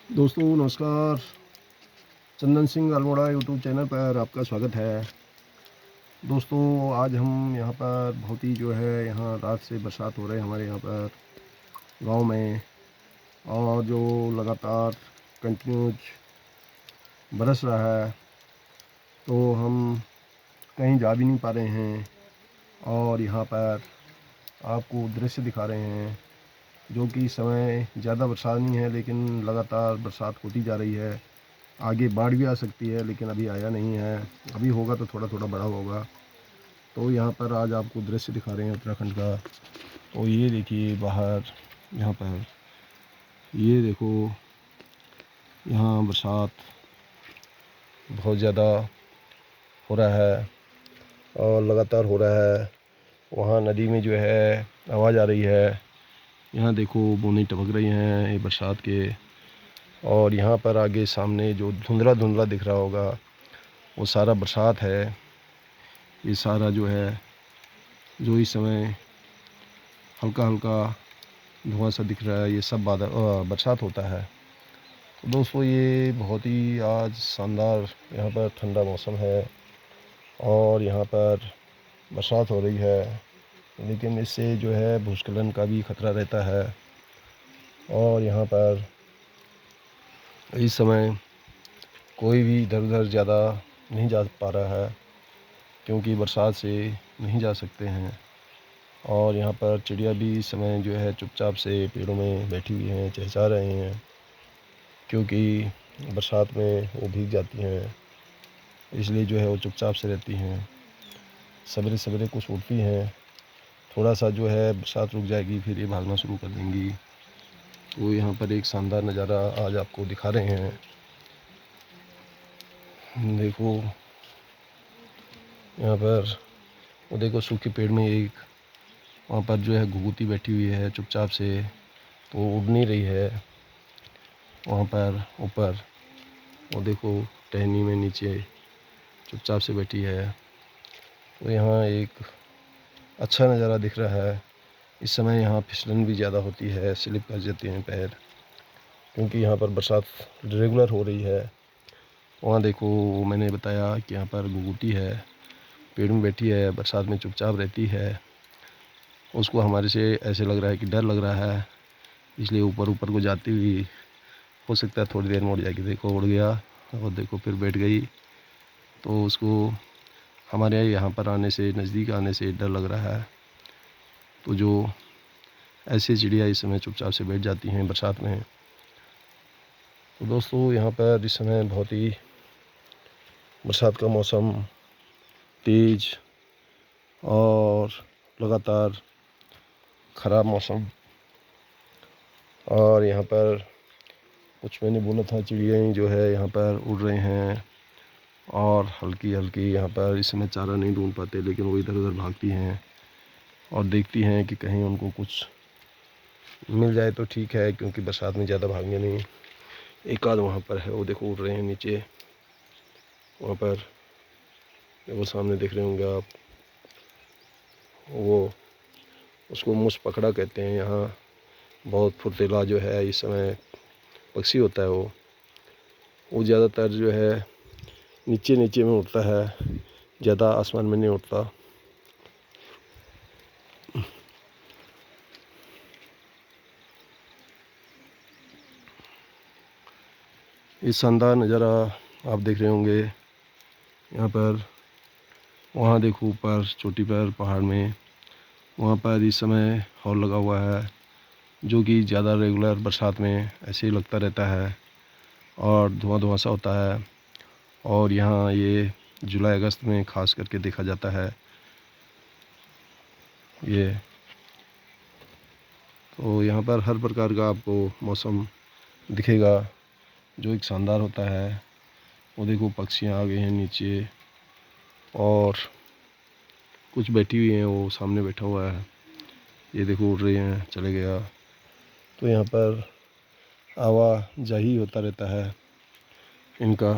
दोस्तों नमस्कार। Chandan Singh Almora YouTube channel पर आपका स्वागत है। दोस्तों आज हम यहाँ पर बहुत ही यहाँ रात से बरसात हो रही है हमारे यहाँ पर गांव में, और जो लगातार कंटिन्यूज बरस रहा है, तो हम कहीं जा भी नहीं पा रहे हैं। और यहाँ पर आपको दृश्य दिखा रहे हैं जो कि इस समय ज़्यादा बरसात नहीं है, लेकिन लगातार बरसात होती जा रही है। आगे बाढ़ भी आ सकती है, लेकिन अभी आया नहीं है। अभी होगा तो थोड़ा थोड़ा बड़ा होगा। तो यहाँ पर आज आपको दृश्य दिखा रहे हैं उत्तराखंड का। तो ये देखिए बाहर, यहाँ पर ये देखो, यहाँ बरसात बहुत ज़्यादा हो रहा है और लगातार हो रहा है। वहाँ नदी में आवाज़ आ रही है। यहाँ देखो बूंदें टपक रही हैं ये बरसात के। और यहाँ पर आगे सामने जो धुंधला धुंधला दिख रहा होगा, वो सारा बरसात है। ये सारा जो इस समय हल्का हल्का धुआं सा दिख रहा है, ये सब बरसात होता है। तो दोस्तों ये बहुत ही आज शानदार यहाँ पर ठंडा मौसम है और यहाँ पर बरसात हो रही है, लेकिन इससे भूस्खलन का भी खतरा रहता है। और यहाँ पर इस समय कोई भी इधर उधर ज़्यादा नहीं जा पा रहा है, क्योंकि बरसात से नहीं जा सकते हैं। और यहाँ पर चिड़िया भी इस समय चुपचाप से पेड़ों में बैठी हुई हैं, चहचहा रहे हैं, क्योंकि बरसात में वो भीग जाती हैं, इसलिए वो चुपचाप से रहती हैं। सवेरे सवेरे कुछ उठती हैं, थोड़ा सा बरसात रुक जाएगी, फिर ये भागना शुरू कर देंगी। तो यहाँ पर एक शानदार नज़ारा आज आपको दिखा रहे हैं। देखो यहाँ पर, वो देखो सूखे पेड़ में एक वहाँ पर घुघुती बैठी हुई है चुपचाप से, तो उड़ नहीं रही है। वहाँ पर ऊपर वो देखो टहनी में नीचे चुपचाप से बैठी है। तो यहाँ एक अच्छा नज़ारा दिख रहा है। इस समय यहाँ फिसलन भी ज़्यादा होती है, स्लिप कर जाते हैं पैर, क्योंकि यहाँ पर बरसात रेगुलर हो रही है। वहाँ देखो, मैंने बताया कि यहाँ पर घुघुती है, पेड़ में बैठी है, बरसात में चुपचाप रहती है। उसको हमारे से ऐसे लग रहा है कि डर लग रहा है, इसलिए ऊपर ऊपर को जाती हुई हो सकता है थोड़ी देर में उड़ जाएगी। देखो उड़ गया, और देखो फिर बैठ गई। तो उसको हमारे यहाँ पर आने से, नज़दीक आने से डर लग रहा है। तो जो ऐसी चिड़िया इस समय चुपचाप से बैठ जाती हैं बरसात में। तो दोस्तों यहाँ पर इस समय बहुत ही बरसात का मौसम तेज़ और लगातार ख़राब मौसम। और यहाँ पर कुछ मैंने बोला था, चिड़ियाँ यहाँ पर उड़ रहे हैं, और हल्की हल्की यहाँ पर इस समय चारा नहीं ढूंढ पाते, लेकिन वो इधर उधर भागती हैं और देखती हैं कि कहीं उनको कुछ मिल जाए तो ठीक है, क्योंकि बरसात में ज़्यादा भागने नहीं। एक आध वहाँ पर है, वो देखो उड़ रहे हैं नीचे। वहाँ पर वो सामने देख रहे होंगे आप, वो उसको मूस पकड़ा कहते हैं। यहाँ बहुत फुर्तीला इस समय पक्षी होता है। वो ज़्यादातर नीचे नीचे में उड़ता है, ज़्यादा आसमान में नहीं उड़ता। इस शानदार नज़ारा आप देख रहे होंगे यहाँ पर। वहाँ देखो ऊपर चोटी पर पहाड़ में, वहाँ पर इस समय हॉल लगा हुआ है, जो कि ज़्यादा रेगुलर बरसात में ऐसे ही लगता रहता है और धुआं धुआं सा होता है। और यहाँ ये जुलाई अगस्त में ख़ास करके देखा जाता है ये। तो यहाँ पर हर प्रकार का आपको मौसम दिखेगा, जो एक शानदार होता है। वो देखो पक्षियाँ आ गई हैं नीचे, और कुछ बैठी हुई हैं, वो सामने बैठा हुआ है, ये देखो उड़ रही हैं, चले गया। तो यहाँ पर आवाजाही होता रहता है इनका।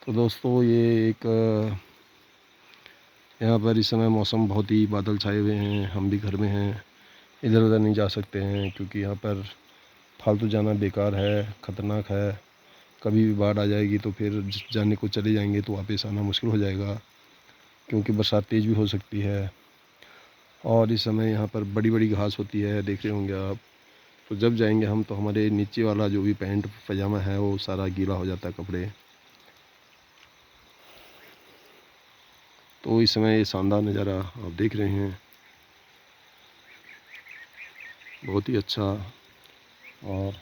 तो दोस्तों ये एक यहाँ पर इस समय मौसम बहुत ही बादल छाए हुए हैं। हम भी घर में हैं, इधर उधर नहीं जा सकते हैं, क्योंकि यहाँ पर फालतू जाना बेकार है, ख़तरनाक है। कभी भी बाढ़ आ जाएगी तो फिर जाने को चले जाएंगे तो वापस आना मुश्किल हो जाएगा, क्योंकि बरसात तेज़ भी हो सकती है। और इस समय यहाँ पर बड़ी बड़ी घास होती है, देख रहे होंगे आप। तो जब जाएंगे हम तो हमारे नीचे वाला जो भी पैंट पजामा है वो सारा गीला हो जाता है कपड़े। तो इस समय ये शानदार नज़ारा आप देख रहे हैं, बहुत ही अच्छा। और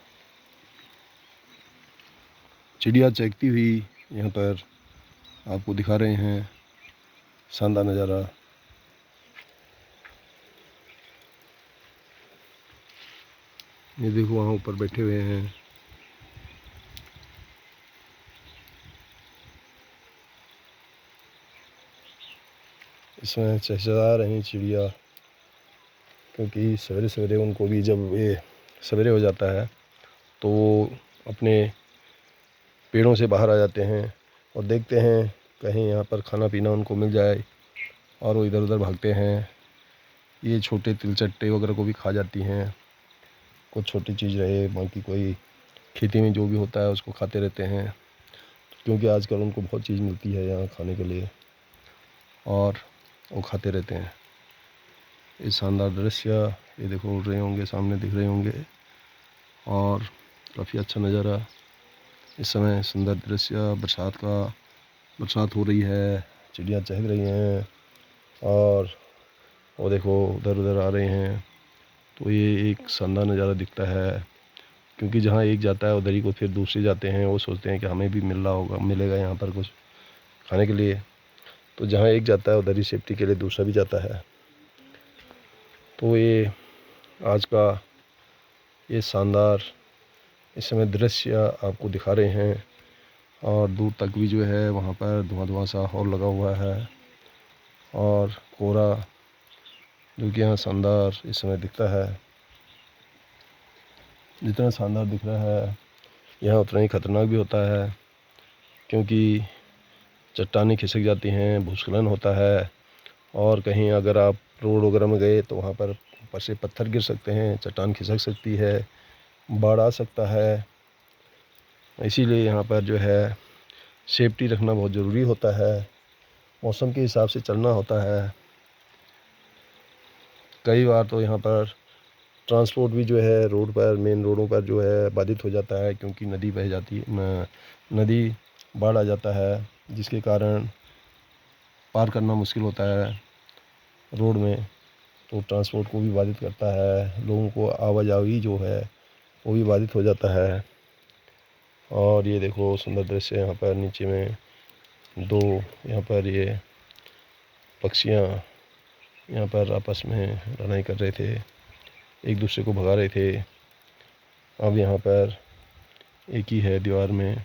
चिड़िया चहकती हुई यहाँ पर आपको दिखा रहे हैं, शानदार नज़ारा। ये देखो वहाँ ऊपर बैठे हुए हैं। इसमें चहचहा रही चिड़िया, क्योंकि सवेरे सवेरे उनको भी जब ये सवेरे हो जाता है तो वो अपने पेड़ों से बाहर आ जाते हैं और देखते हैं कहीं यहाँ पर खाना पीना उनको मिल जाए, और वो इधर उधर भागते हैं। ये छोटे तिलचट्टे वगैरह को भी खा जाती हैं, कुछ छोटी चीज़ रहे, बाकी कोई खेती में जो भी होता है उसको खाते रहते हैं, क्योंकि आजकल उनको बहुत चीज़ मिलती है यहाँ खाने के लिए, और वो खाते रहते हैं। ये शानदार दृश्य, ये देखो उड़ रहे होंगे, सामने दिख रहे होंगे, और काफ़ी अच्छा नज़ारा। इस समय सुंदर दृश्य बरसात का, बरसात हो रही है, चिड़िया चहक रही हैं, और वो देखो उधर उधर आ रहे हैं। तो ये एक शानदार नज़ारा दिखता है, क्योंकि जहाँ एक जाता है उधर ही को फिर दूसरे जाते हैं, वो सोचते हैं कि हमें भी मिल रहा होगा, मिलेगा यहाँ पर कुछ खाने के लिए। तो जहाँ एक जाता है उधर ही सेफ्टी के लिए दूसरा भी जाता है। तो ये आज का ये शानदार इस समय दृश्य आपको दिखा रहे हैं, और दूर तक भी जो है वहाँ पर धुआं धुआं सा और लगा हुआ है, और कोहरा जो कि यहाँ शानदार इस समय दिखता है। जितना शानदार दिख रहा है यहाँ उतना ही ख़तरनाक भी होता है, क्योंकि चट्टानें खिसक जाती हैं, भूस्खलन होता है, और कहीं अगर आप रोड वगैरह में गए तो वहाँ पर ऊपर से पत्थर गिर सकते हैं, चट्टान खिसक सकती है, बाढ़ आ सकता है। इसीलिए यहाँ पर जो है सेफ्टी रखना बहुत ज़रूरी होता है, मौसम के हिसाब से चलना होता है। कई बार तो यहाँ पर ट्रांसपोर्ट भी जो है रोड पर, मेन रोडों पर जो है बाधित हो जाता है, क्योंकि नदी बह जाती है, नदी बाढ़ आ जाता है, जिसके कारण पार करना मुश्किल होता है रोड में। तो ट्रांसपोर्ट को भी बाधित करता है, लोगों को आवाजाही जो है वो भी बाधित हो जाता है। और ये देखो सुंदर दृश्य, यहाँ पर नीचे में दो यहाँ पर ये पक्षियाँ यहाँ पर आपस में लड़ाई कर रहे थे, एक दूसरे को भगा रहे थे। अब यहाँ पर एक ही है दीवार में।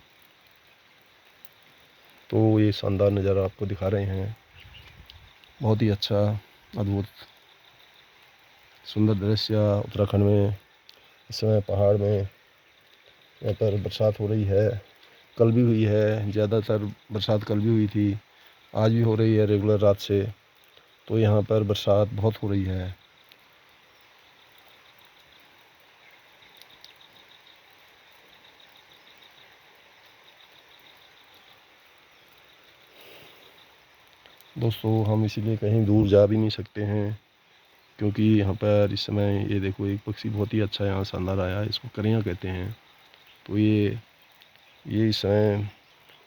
तो ये शानदार नज़ारा आपको दिखा रहे हैं, बहुत ही अच्छा, अद्भुत, सुंदर दृश्य उत्तराखंड में। इस समय पहाड़ में यहाँ पर बरसात हो रही है, कल भी हुई है, ज़्यादातर बरसात कल भी हुई थी, आज भी हो रही है रेगुलर रात से। तो यहाँ पर बरसात बहुत हो रही है। दोस्तों हम इसीलिए कहीं दूर जा भी नहीं सकते हैं, क्योंकि यहाँ पर इस समय ये देखो एक पक्षी बहुत ही अच्छा यहाँ शानदार आया है, इसको करेंगा कहते हैं। तो ये इस समय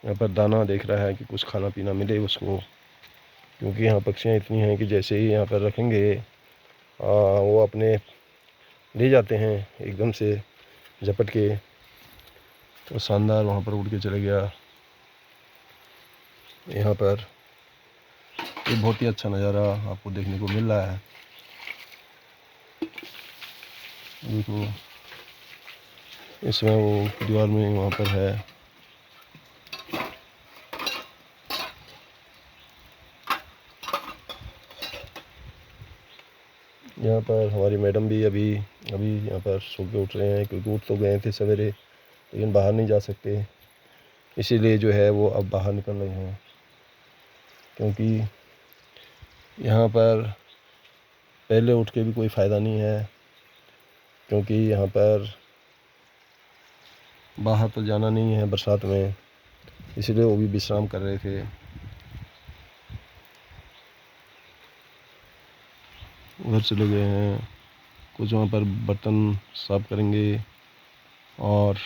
यहाँ पर दाना देख रहा है कि कुछ खाना पीना मिले उसको, क्योंकि यहाँ पक्षियाँ इतनी हैं कि जैसे ही यहाँ पर रखेंगे वो अपने ले जाते हैं एकदम से झपट के। तो शानदार वहाँ पर उड़ के चले गया। यहाँ पर ये बहुत ही अच्छा नज़ारा आपको देखने को मिल रहा है। देखो इसमें वो दीवार में वहाँ पर है। यहाँ पर हमारी मैडम भी अभी यहाँ पर सो के उठ रहे हैं, क्योंकि उठ तो गए थे सवेरे, लेकिन बाहर नहीं जा सकते, इसीलिए जो है वो अब बाहर निकल रहे हैं। क्योंकि यहाँ पर पहले उठ के भी कोई फ़ायदा नहीं है, क्योंकि यहाँ पर बाहर तो जाना नहीं है बरसात में, इसलिए वो भी विश्राम कर रहे थे। उधर चले गए हैं, कुछ वहाँ पर बर्तन साफ करेंगे और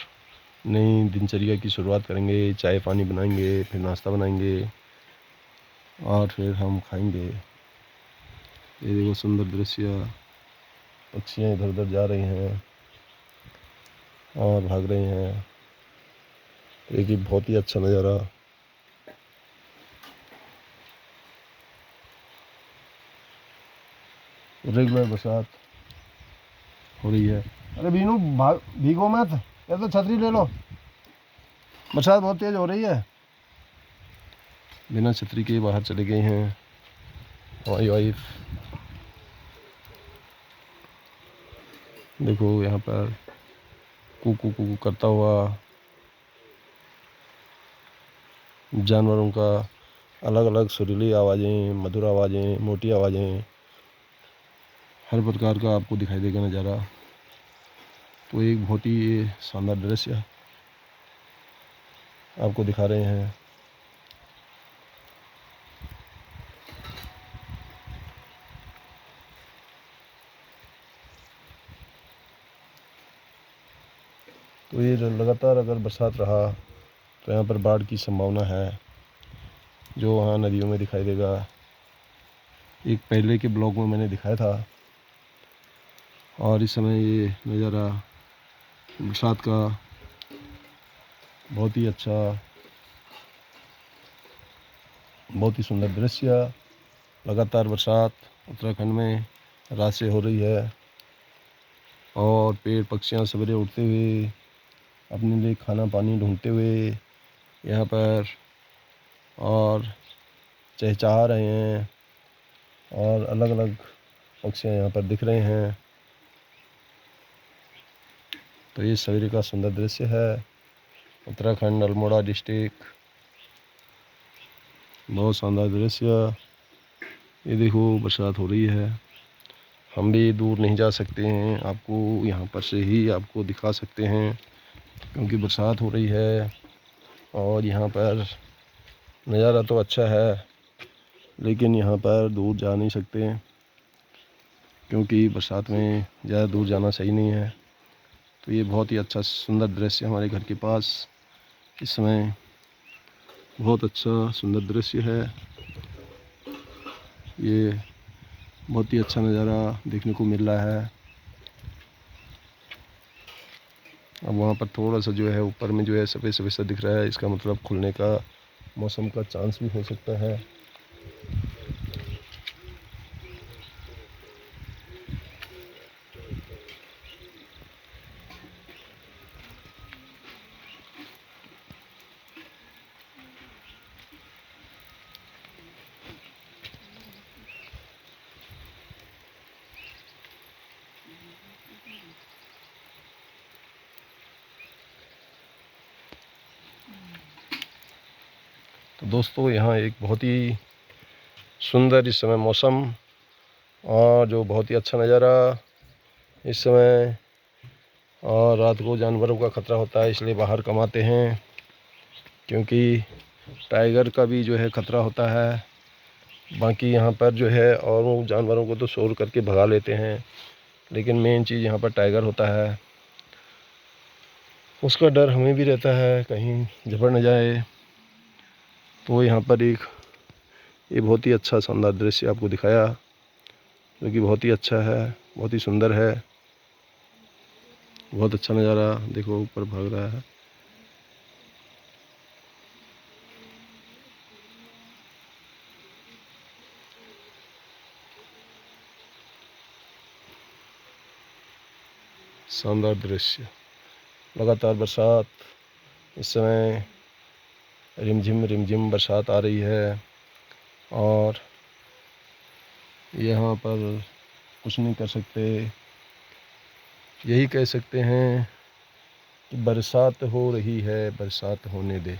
नई दिनचर्या की शुरुआत करेंगे। चाय पानी बनाएंगे, फिर नाश्ता बनाएंगे और फिर हम खाएंगे। ये देखो सुंदर दृश्य, पक्षियाँ इधर उधर जा रही हैं और भाग रही हैं। एक ही बहुत ही अच्छा नज़ारा। रेगुलर बरसात हो रही है। अरे बीनू भीगो मत, या तो छतरी ले लो, बरसात बहुत तेज हो रही है। बिना छतरी के बाहर चले गए हैं हमारी वाइफ। देखो यहाँ पर कू कू करता हुआ जानवरों का अलग अलग सुरीली आवाज़ें, मधुर आवाज़ें, मोटी आवाज़ें, हर प्रकार का आपको दिखाई देगा नज़ारा। तो एक बहुत ही शानदार दृश्य आपको दिखा रहे हैं। तो ये लगातार अगर बरसात रहा तो यहाँ पर बाढ़ की संभावना है, जो वहाँ नदियों में दिखाई देगा। एक पहले के ब्लॉग में मैंने दिखाया था। और इस समय ये नज़ारा बरसात का बहुत ही अच्छा, बहुत ही सुंदर दृश्य। लगातार बरसात उत्तराखंड में रात से हो रही है और पेड़ पक्षियाँ सवेरे उठते हुए अपने लिए खाना पानी ढूंढते हुए यहाँ पर और चहचहा रहे हैं और अलग अलग पक्षियाँ यहाँ पर दिख रहे हैं। तो ये सवेरे का सुंदर दृश्य है, उत्तराखंड अल्मोड़ा डिस्ट्रिक्ट। बहुत शानदार दृश्य। ये देखो बरसात हो रही है। हम भी दूर नहीं जा सकते हैं, आपको यहाँ पर से ही आपको दिखा सकते हैं, क्योंकि बरसात हो रही है और यहाँ पर नज़ारा तो अच्छा है, लेकिन यहाँ पर दूर जा नहीं सकते क्योंकि बरसात में ज़्यादा दूर जाना सही नहीं है। तो ये बहुत ही अच्छा सुंदर दृश्य हमारे घर के पास इस समय बहुत अच्छा सुंदर दृश्य है। ये बहुत ही अच्छा नज़ारा देखने को मिल रहा है। अब वहाँ पर थोड़ा सा जो है ऊपर में जो है सफ़ेद सफ़ेद सा दिख रहा है, इसका मतलब खुलने का मौसम का चांस भी हो सकता है। तो दोस्तों यहाँ एक बहुत ही सुंदर इस समय मौसम और जो बहुत ही अच्छा नज़ारा इस समय। और रात को जानवरों का ख़तरा होता है, इसलिए बाहर कम आते हैं, क्योंकि टाइगर का भी जो है ख़तरा होता है। बाकी यहाँ पर जो है और वो जानवरों को तो शोर करके भगा लेते हैं, लेकिन मेन चीज़ यहाँ पर टाइगर होता है। उसका डर हमें भी रहता है कहीं झपट न जाए। तो यहाँ पर ये बहुत ही अच्छा शानदार दृश्य आपको दिखाया, जो कि बहुत ही अच्छा है, बहुत ही सुंदर है। बहुत अच्छा नज़ारा। देखो ऊपर भाग रहा है। शानदार दृश्य। लगातार बरसात इस समय रिमझिम बरसात आ रही है और यहाँ पर कुछ नहीं कर सकते। यही कह सकते हैं कि बरसात हो रही है, बरसात होने दे।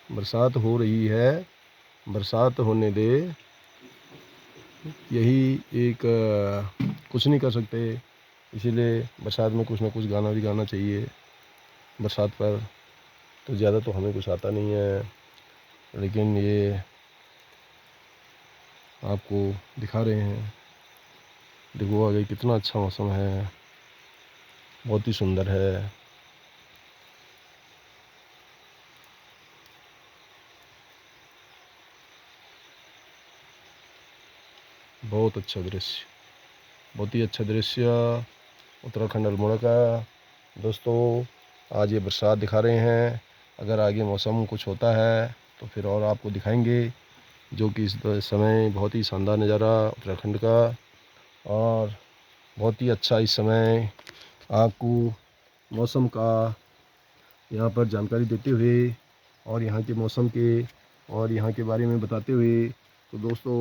बरसात हो रही है, बरसात होने दे। यही एक कुछ नहीं कर सकते, इसीलिए बरसात में कुछ ना कुछ गाना भी गाना चाहिए। बरसात पर तो ज़्यादा तो हमें कुछ आता नहीं है, लेकिन ये आपको दिखा रहे हैं। देखो आगे कितना अच्छा मौसम है, बहुत ही सुंदर है। बहुत अच्छा दृश्य, बहुत ही अच्छा दृश्य उत्तराखंड अल्मोड़ा का। दोस्तों आज ये बरसात दिखा रहे हैं, अगर आगे मौसम कुछ होता है तो फिर और आपको दिखाएंगे, जो कि इस समय बहुत ही शानदार नज़ारा उत्तराखंड का, और बहुत ही अच्छा इस समय आपको मौसम का यहाँ पर जानकारी देते हुए और यहाँ के मौसम के और यहाँ के बारे में बताते हुए। तो दोस्तों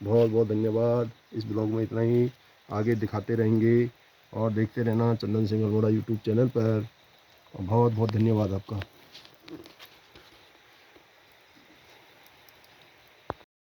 बहुत बहुत धन्यवाद। इस ब्लॉग में इतना ही, आगे दिखाते रहेंगे और देखते रहना चंदन सिंह अल्मोड़ा यूट्यूब चैनल पर। बहुत बहुत धन्यवाद आपका।